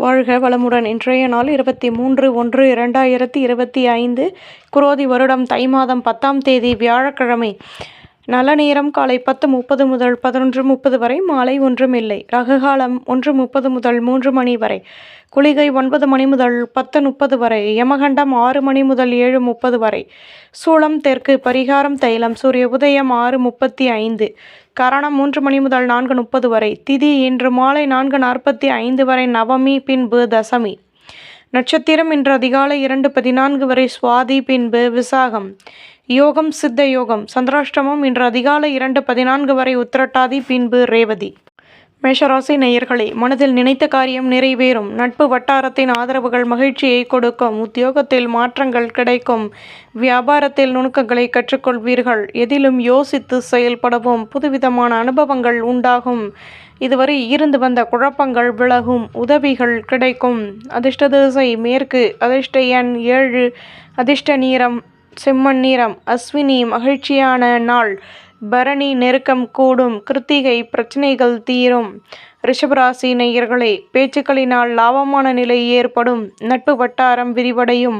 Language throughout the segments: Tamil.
வாழ்க வளமுடன். இன்றைய நாள் 23/1/2025 குரோதி வருடம் தை மாதம் 10ஆம் தேதி வியாழக்கிழமை. நல்ல நேரம் காலை 10:30 முதல் 11:30 வரை, மாலை ஒன்றும் இல்லை. ரகுகாலம் 1:30 முதல் 3 மணி வரை, குளிகை 9 மணி முதல் 10:30 வரை, யமகண்டம் 6 மணி முதல் 7:30 வரை, சூளம் தெற்கு, பரிகாரம் தைலம், சூரிய உதயம் 6:35, கரணம் 3 மணி முதல் 4:30 வரை, திதி இன்று மாலை 4:45 வரை, நவமி பின்பு தசமி. நட்சத்திரம் இன்று அதிகாலை 2:14 வரை சுவாதி பின்பு விசாகம். யோகம் சித்த யோகம். சந்திராஷ்டமம் இன்று அதிகாலை 2:14 வரை உத்திரட்டாதி பின்பு ரேவதி. மேஷராசி நேயர்களே, மனதில் நினைத்த காரியம் நிறைவேறும். நட்பு வட்டாரத்தின் ஆதரவுகள் மகிழ்ச்சியை கொடுக்கும். உத்தியோகத்தில் மாற்றங்கள் கிடைக்கும். வியாபாரத்தில் நுணுக்கங்களை கற்றுக்கொள்வீர்கள். எதிலும் யோசித்து செயல்படவும். புதுவிதமான அனுபவங்கள் உண்டாகும். இதுவரை இருந்து வந்த குழப்பங்கள் விலகும். உதவிகள் கிடைக்கும். அதிர்ஷ்ட திசை மேற்கு. அதிர்ஷ்ட எண் 7. அதிர்ஷ்ட நிறம் செம்மண் நிறம். அஸ்வினி மகிழ்ச்சியான நாள். பரணி நெருக்கம் கூடும். கிருத்திகை பிரச்சனைகள் தீரும். ரிஷபராசி நேயர்களே, பேச்சுக்களினால் லாபமான நிலை ஏற்படும். நட்பு வட்டாரம் விரிவடையும்.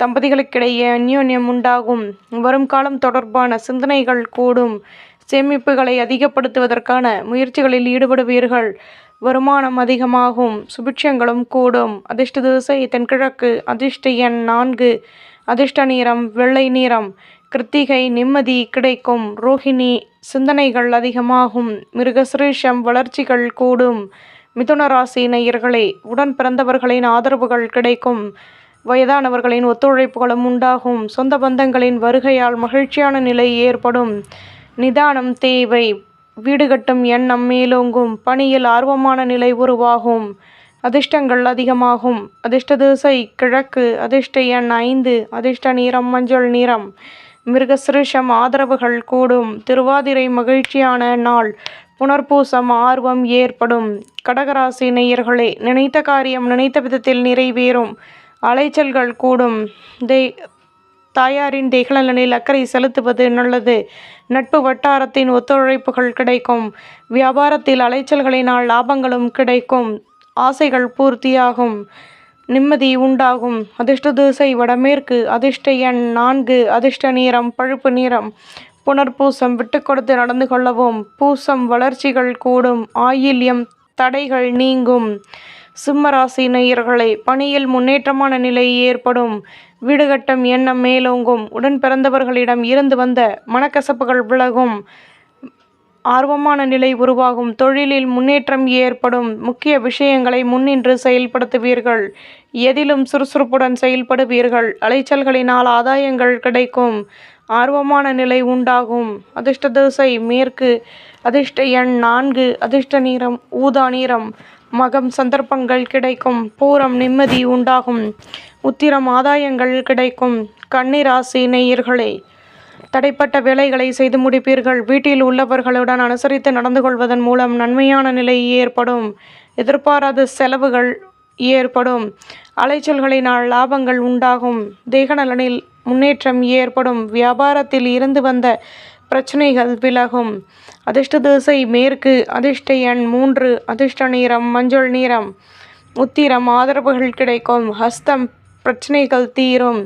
தம்பதிகளுக்கிடையே அந்யோன்யம் உண்டாகும். வரும் காலம் தொடர்பான சிந்தனைகள் கூடும். சேமிப்புகளை அதிகப்படுத்துவதற்கான முயற்சிகளில் ஈடுபடுவீர்கள். வருமானம் அதிகமாகும். சுபிட்சங்களும் கூடும். அதிர்ஷ்ட திசை தென்கிழக்கு. அதிர்ஷ்ட எண் 4. அதிர்ஷ்ட நிறம் வெள்ளை நிறம். கிருத்திகை நிம்மதி கிடைக்கும். ரோஹிணி சிந்தனைகள் அதிகமாகும். மிருகசிரீஷம் வளர்ச்சிகள் கூடும். மிதுன ராசி நேயர்களே, உடன் பிறந்தவர்களின் ஆதரவுகள் கிடைக்கும். வயதானவர்களின் ஒத்துழைப்புகளும் உண்டாகும். சொந்த பந்தங்களின் வருகையால் மகிழ்ச்சியான நிலை ஏற்படும். நிதானம் தேவை. வீடு கட்டும் எண்ணம் மேலோங்கும். பணியில் ஆர்வமான நிலை உருவாகும். அதிர்ஷ்டங்கள் அதிகமாகும். அதிர்ஷ்ட திசை கிழக்கு. அதிர்ஷ்ட எண் 5. அதிர்ஷ்ட நிறம் மஞ்சள் நிறம். மிருகசிருஷம் ஆதரவுகள் கூடும். திருவாதிரை மகிழ்ச்சியான நாள். புனர்பூசம் ஆர்வம் ஏற்படும். கடகராசி நேயர்களே, நினைத்த காரியம் நினைத்த விதத்தில் நிறைவேறும். அலைச்சல்கள் கூடும். தாயாரின் தேகநலனில் அக்கறை செலுத்துவது நல்லது. நட்பு வட்டாரத்தின் ஒத்துழைப்புகள் கிடைக்கும். வியாபாரத்தில் அலைச்சல்களினால் லாபங்களும் கிடைக்கும். ஆசைகள் பூர்த்தியாகும். நிம்மதி உண்டாகும். அதிர்ஷ்ட திசை வடமேற்கு. அதிர்ஷ்ட எண் 4. அதிர்ஷ்ட நிறம் பழுப்பு நிறம். புனர்பூசம் விட்டு கொடுத்து நடந்து கொள்ளவும். பூசம் வளர்ச்சிகள் கூடும். ஆயில்யம் தடைகள் நீங்கும். சிம்மராசி நேயர்களே, பணியில் முன்னேற்றமான நிலை ஏற்படும். வீடு கட்டும் எண்ணம் மேலோங்கும். உடன் பிறந்தவர்களிடம் இருந்து வந்த மனக்கசப்புகள் விலகும். ஆர்வமான நிலை உருவாகும். தொழிலில் முன்னேற்றம் ஏற்படும். முக்கிய விஷயங்களை முன்னின்று செயல்படுத்துவீர்கள். எதிலும் சுறுசுறுப்புடன் செயல்படுவீர்கள். அலைச்சல்களினால் ஆதாயங்கள் கிடைக்கும். ஆர்வமான நிலை உண்டாகும். அதிர்ஷ்ட திசை மேற்கு. அதிர்ஷ்ட எண் 4. அதிர்ஷ்ட நிறம் ஊதா நிறம். மகம் சந்தர்ப்பங்கள் கிடைக்கும். பூரம் நிம்மதி உண்டாகும். உத்திரம் ஆதாயங்கள் கிடைக்கும். கன்னிராசி நேயர்களே, தடைப்பட்ட வேலைகளை செய்து முடிப்பீர்கள். வீட்டில் உள்ளவர்களுடன் அனுசரித்து நடந்து கொள்வதன் மூலம் நன்மையான நிலை ஏற்படும். எதிர்பாராத செலவுகள் ஏற்படும். அலைச்சல்களினால் லாபங்கள் உண்டாகும். தேகநலனில் முன்னேற்றம் ஏற்படும். வியாபாரத்தில் இருந்து வந்த பிரச்சனைகள் விலகும். அதிர்ஷ்ட திசை மேற்கு. அதிர்ஷ்ட எண் 3. அதிர்ஷ்ட நிறம் மஞ்சள் நிறம். உத்திரம் ஆதரவுகள் கிடைக்கும். ஹஸ்தம் பிரச்சனைகள் தீரும்.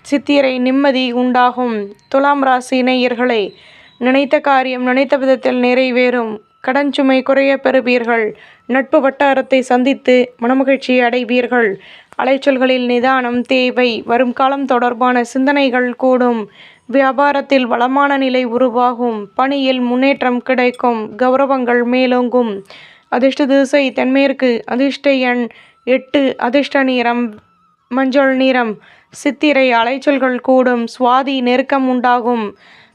சித்திரை நிம்மதி உண்டாகும். துலாம் ராசி நேயர்களே, நினைத்த காரியம் நினைத்த விதத்தில் நிறைவேறும். கடன் சுமை குறைய பெறுவீர்கள். நட்பு வட்டாரத்தை சந்தித்து மனமகிழ்ச்சி அடைவீர்கள். அலைச்சல்களில் நிதானம் தேவை. வரும் காலம் தொடர்பான சிந்தனைகள் கூடும். வியாபாரத்தில் வளமான நிலை உருவாகும். பணியில் முன்னேற்றம் கிடைக்கும். கௌரவங்கள் மேலோங்கும். அதிர்ஷ்ட திசை தென்மேற்கு. அதிர்ஷ்ட எண் 8. அதிர்ஷ்ட நிறம் மஞ்சள் நிறம். சித்திரை அலைச்சல்கள் கூடும். சுவாதி நெருக்கம் உண்டாகும்.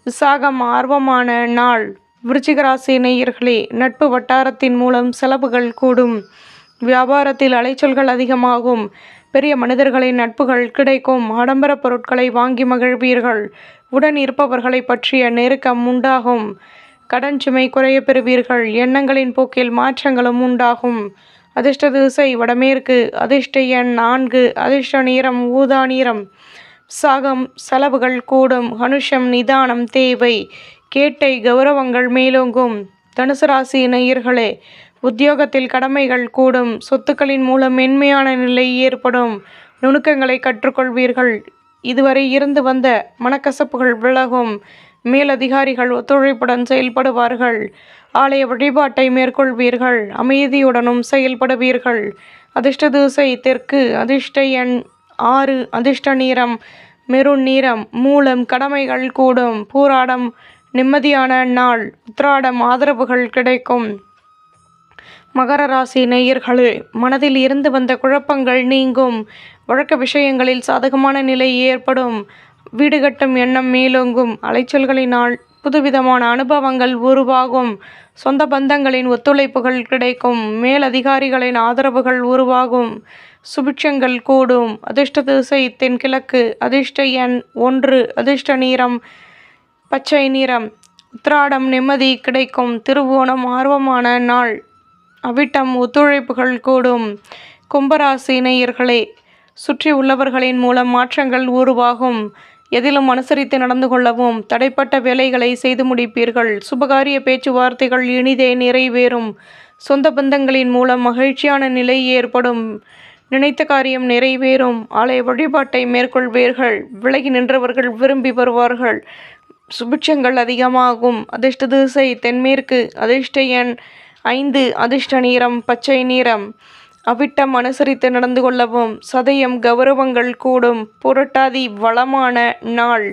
விசாகம் ஆர்வமான நாள். விருச்சிகராசி நேயர்களே, நட்பு வட்டாரத்தின் மூலம் செலவுகள் கூடும். வியாபாரத்தில் அலைச்சல்கள் அதிகமாகும். பெரிய மனிதர்களின் நட்புகள் கிடைக்கும். ஆடம்பர பொருட்களை வாங்கி மகிழ்வீர்கள். உடன் இருப்பவர்களை பற்றிய நெருக்கம் உண்டாகும். கடன் சுமை குறைய பெறுவீர்கள். எண்ணங்களின் போக்கில் மாற்றங்களும் உண்டாகும். அதிர்ஷ்ட திசை வடமேற்கு. அதிர்ஷ்ட எண் 4. அதிர்ஷ்ட நிறம் ஊதா நிறம். சாகம் செலவுகள் கூடும். அனுஷம் நிதானம் தேவை. கேட்டை கௌரவங்கள் மேலோங்கும். தனுசு ராசி நேயர்களே, உத்தியோகத்தில் கடமைகள் கூடும். சொத்துக்களின் மூலம் மென்மையான நிலை ஏற்படும். நுணுக்கங்களை கற்றுக்கொள்வீர்கள். இதுவரை இருந்து வந்த மனக்கசப்புகள் விலகும். மேலதிகாரிகள் ஒத்துழைப்புடன் செயல்படுவார்கள். ஆலய வழிபாட்டை மேற்கொள்வீர்கள். அமைதியுடனும் செயல்படுவீர்கள். அதிர்ஷ்ட திசை தெற்கு. அதிர்ஷ்ட எண் 6. அதிர்ஷ்ட நிறம் மெரூன் நிறம். மூலம் கடமைகள் கூடும். பூராடம் நிம்மதியான நாள். உத்திராடம் ஆதரவுகள் கிடைக்கும். மகர ராசி நேயர்களே, மனதில் இருந்து வந்த குழப்பங்கள் நீங்கும். வழக்க விஷயங்களில் சாதகமான நிலை ஏற்படும். வீடு கட்டும் எண்ணம் மேலோங்கும். அலைச்சல்களினால் புதுவிதமான அனுபவங்கள் உருவாகும். சொந்த பந்தங்களின் ஒத்துழைப்புகள் கிடைக்கும். மேலதிகாரிகளின் ஆதரவுகள் உருவாகும். சுபிட்சங்கள் கூடும். அதிர்ஷ்ட திசை தென்கிழக்கு. அதிர்ஷ்ட எண் 1. அதிர்ஷ்ட நிறம் பச்சை நிறம். உத்திராடம் நிம்மதி கிடைக்கும். திருவோணம் ஆர்வமான நாள். அவிட்டம் ஒத்துழைப்புகள் கூடும். கும்பராசி நேயர்களே, சுற்றி உள்ளவர்களின் மூலம் மாற்றங்கள் உருவாகும். எதிலும் அனுசரித்து நடந்து கொள்ளவும். தடைப்பட்ட வேலைகளை செய்து முடிப்பீர்கள். சுபகாரிய பேச்சுவார்த்தைகள் இனிதே நிறைவேறும். சொந்த பந்தங்களின் மூலம் மகிழ்ச்சியான நிலை ஏற்படும். நினைத்த காரியம் நிறைவேறும். ஆலய வழிபாட்டை மேற்கொள்வீர்கள். விலகி நின்றவர்கள் விரும்பி வருவார்கள். சுபிட்சங்கள் அதிகமாகும். அதிர்ஷ்ட திசை தென்மேற்கு. அதிர்ஷ்ட எண் 5. அதிர்ஷ்ட நிறம் பச்சை நிறம். அவிட்டம் அனுசரித்து நடந்து கொள்ளவும். சதயம் கௌரவங்கள் கூடும். புரட்டாதி வளமான நாள்.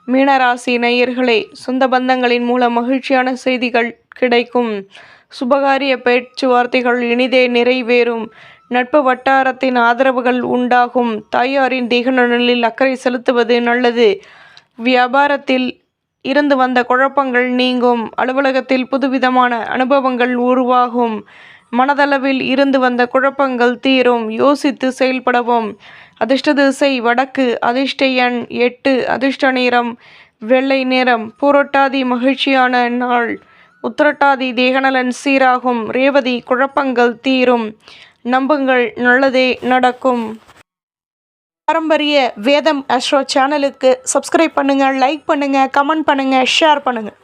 மீனராசி நேயர்களே, சொந்த பந்தங்களின் மூலம் மகிழ்ச்சியான செய்திகள் கிடைக்கும். சுபகாரிய பேச்சுவார்த்தைகள் இனிதே நிறைவேறும். நட்பு வட்டாரத்தின் ஆதரவுகள் உண்டாகும். தாயாரின் தேக நலனில் அக்கறை செலுத்துவது நல்லது. வியாபாரத்தில் இருந்து வந்த குழப்பங்கள் நீங்கும். அலுவலகத்தில் புதுவிதமான அனுபவங்கள் உருவாகும். மனதளவில் இருந்து வந்த குழப்பங்கள் தீரும். யோசித்து செயல்படவும். அதிர்ஷ்ட திசை வடக்கு. அதிர்ஷ்ட எண் 8. அதிர்ஷ்ட நிறம் வெள்ளை நிறம். புரட்டாதி மகிழ்ச்சியான நாள். உத்திரட்டாதி தேகநலன் சீராகும். ரேவதி குழப்பங்கள் தீரும். நம்புங்கள், நல்லதே நடக்கும். பாரம்பரிய வேதம் அஸ்ட்ரோ சேனலுக்கு சப்ஸ்கிரைப் பண்ணுங்கள், லைக் பண்ணுங்கள், கமெண்ட் பண்ணுங்கள், ஷேர் பண்ணுங்கள்.